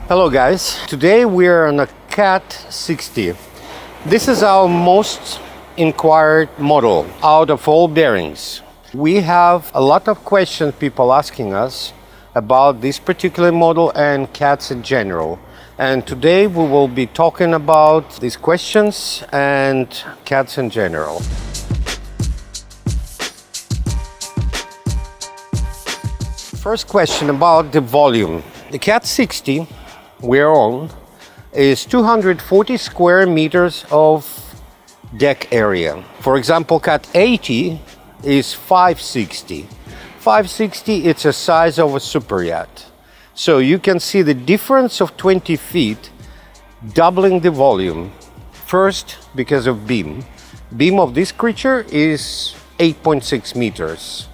Hello guys, today we're on a Cat 60. This is our most inquired model out of all bearings. We have a lot of questions people asking us about this particular model and cats in general. And today we will be talking about these questions and cats in general. First question about the volume. The Cat 60 we're on is 240 square meters of deck area. For example, Cat 80 is 560. 560, it's a size of a super yacht. So you can see the difference of 20 feet, doubling the volume. First, because of beam. Beam of this creature is 8.6 meters.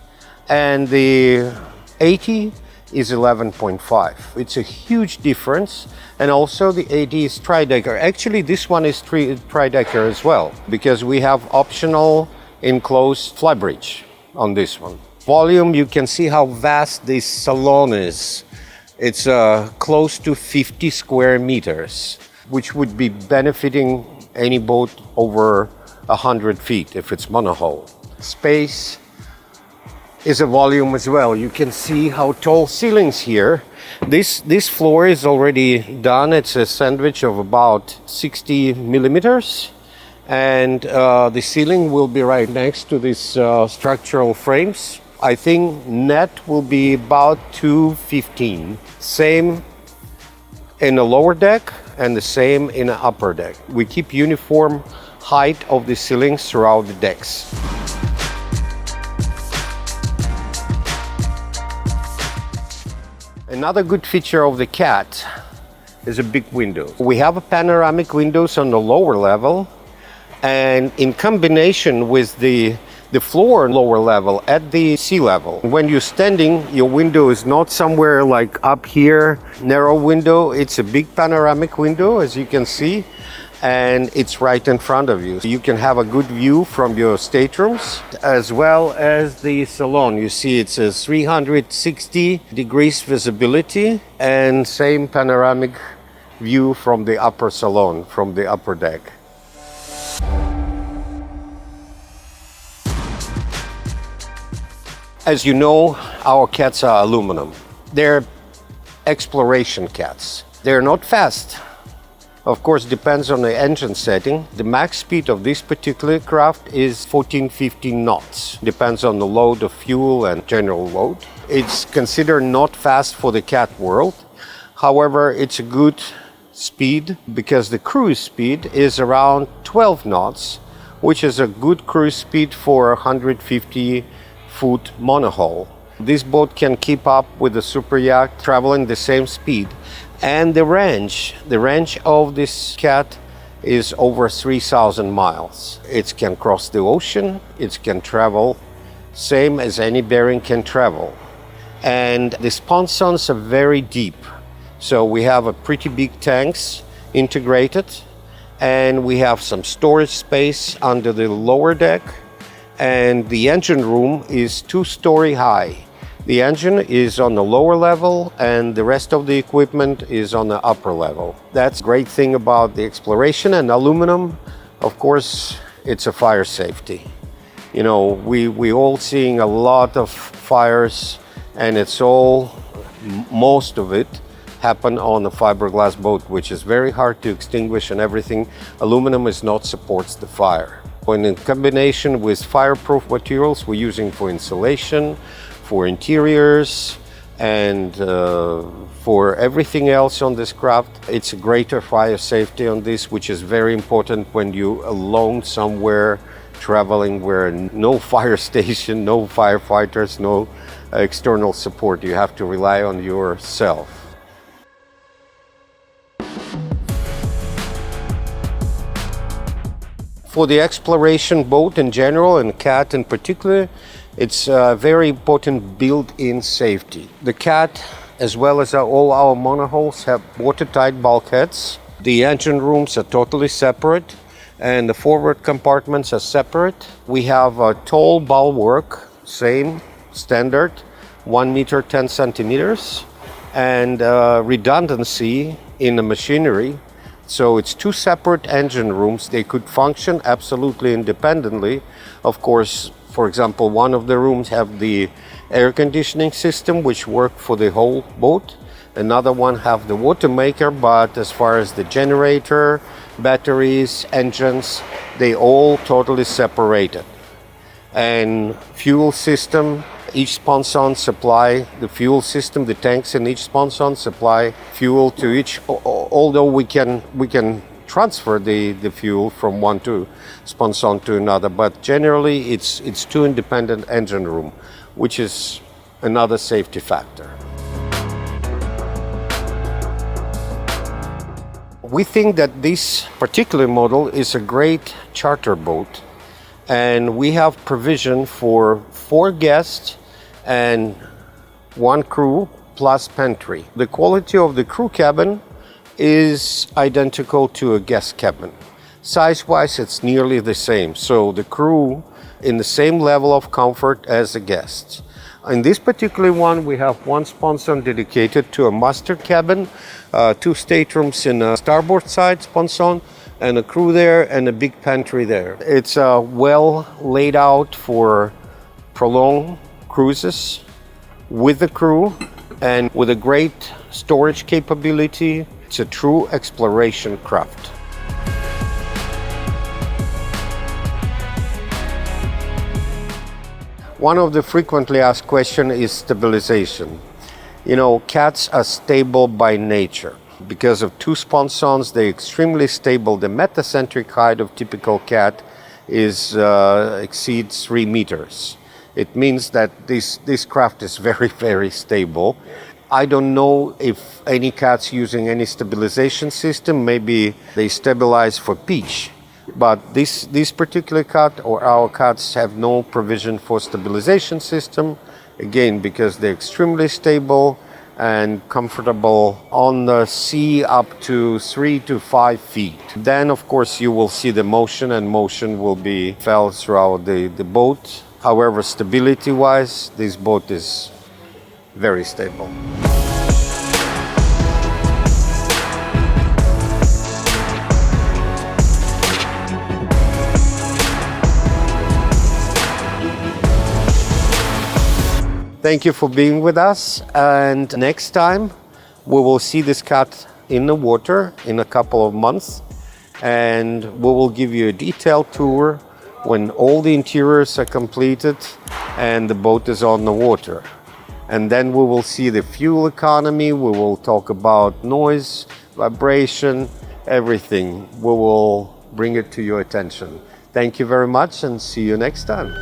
And the 80 is 11.5. It's a huge difference. And also the 80 is tri-decker. Actually, this one is tri-decker as well, because we have optional enclosed flybridge on this one. Volume, you can see how vast this salon is. It's close to 50 square meters, which would be benefiting any boat over 100 feet if it's monohull. Space is a volume as well. You can see how tall ceilings here. This floor is already done. It's a sandwich of about 60 millimeters. And the ceiling will be right next to these structural frames. I think net will be about 215. Same in the lower deck and the same in the upper deck. We keep uniform height of the ceilings throughout the decks. Another good feature of the Cat is a big window. We have a panoramic windows on the lower level, and in combination with the floor lower level at the sea level. When you're standing, your window is not somewhere like up here, narrow window. It's a big panoramic window, as you can see, and it's right in front of you. You can have a good view from your staterooms as well as the salon. You see it's a 360 degrees visibility and same panoramic view from the upper salon, from the upper deck. As you know, our cats are aluminum. They're exploration cats. They're not fast. Of course, depends on the engine setting. The max speed of this particular craft is 14-15 knots. Depends on the load of fuel and general load. It's considered not fast for the cat world. However, it's a good speed because the cruise speed is around 12 knots, which is a good cruise speed for a 150-foot monohull. This boat can keep up with the super yacht traveling the same speed. And the range of this cat is over 3,000 miles. It can cross the ocean, it can travel, same as any bearing can travel. And the sponsons are very deep. So we have a pretty big tanks integrated, and we have some storage space under the lower deck, and the engine room is 2-story high. The engine is on the lower level and the rest of the equipment is on the upper level. That's a great thing about the exploration. And aluminum, of course, it's a fire safety. You know, we all seeing a lot of fires, and it's all, most of it happen on a fiberglass boat, which is very hard to extinguish and everything. Aluminum is not supports the fire. When in combination with fireproof materials we're using for insulation, for interiors, and for everything else on this craft, it's a greater fire safety on this, which is very important when you're alone somewhere traveling where no fire station, no firefighters, no external support. You have to rely on yourself. For the exploration boat in general, and Cat in particular, it's a very important built-in safety. The Cat, as well as all our monohulls, have watertight bulkheads. The engine rooms are totally separate, and the forward compartments are separate. We have a tall bulwark, same standard, 1 meter 10 centimeters. and redundancy in the machinery. So it's two separate engine rooms. They could function absolutely independently. Of course, for example, one of the rooms have the air conditioning system, which work for the whole boat. Another one have the water maker, but as far as the generator, batteries, engines, they all totally separated. And fuel system, each sponson supply the fuel system, the tanks in each sponson supply fuel to each, although we can transfer the fuel from one to sponson to another, but generally it's two independent engine room, which is another safety factor. We think that this particular model is a great charter boat, and we have provision for 4 guests and 1 crew plus pantry. The quality of the crew cabin is identical to a guest cabin. Size-wise, it's nearly the same, so the crew in the same level of comfort as the guests. In this particular one, we have 1 sponson dedicated to a master cabin, 2 staterooms in a starboard side sponson, and a crew there and a big pantry there. It's well laid out for prolonged cruises with the crew and with a great storage capability. It's a true exploration craft. One of the frequently asked questions is stabilization. You know, cats are stable by nature. Because of 2 sponsons, they're extremely stable. The metacentric height of typical cat exceeds 3 meters. It means that this craft is very, very stable. I don't know if any cats using any stabilization system, maybe they stabilize for pitch. But this particular cat or our cats have no provision for stabilization system, again, because they're extremely stable and comfortable on the sea up to 3 to 5 feet. Then, of course, you will see the motion, and motion will be felt throughout the boat. However, stability-wise, this boat is very stable. Thank you for being with us, and next time we will see this cat in the water in a couple of months, and we will give you a detailed tour when all the interiors are completed and the boat is on the water. And then we will see the fuel economy, we will talk about noise, vibration, everything. We will bring it to your attention. Thank you very much and see you next time.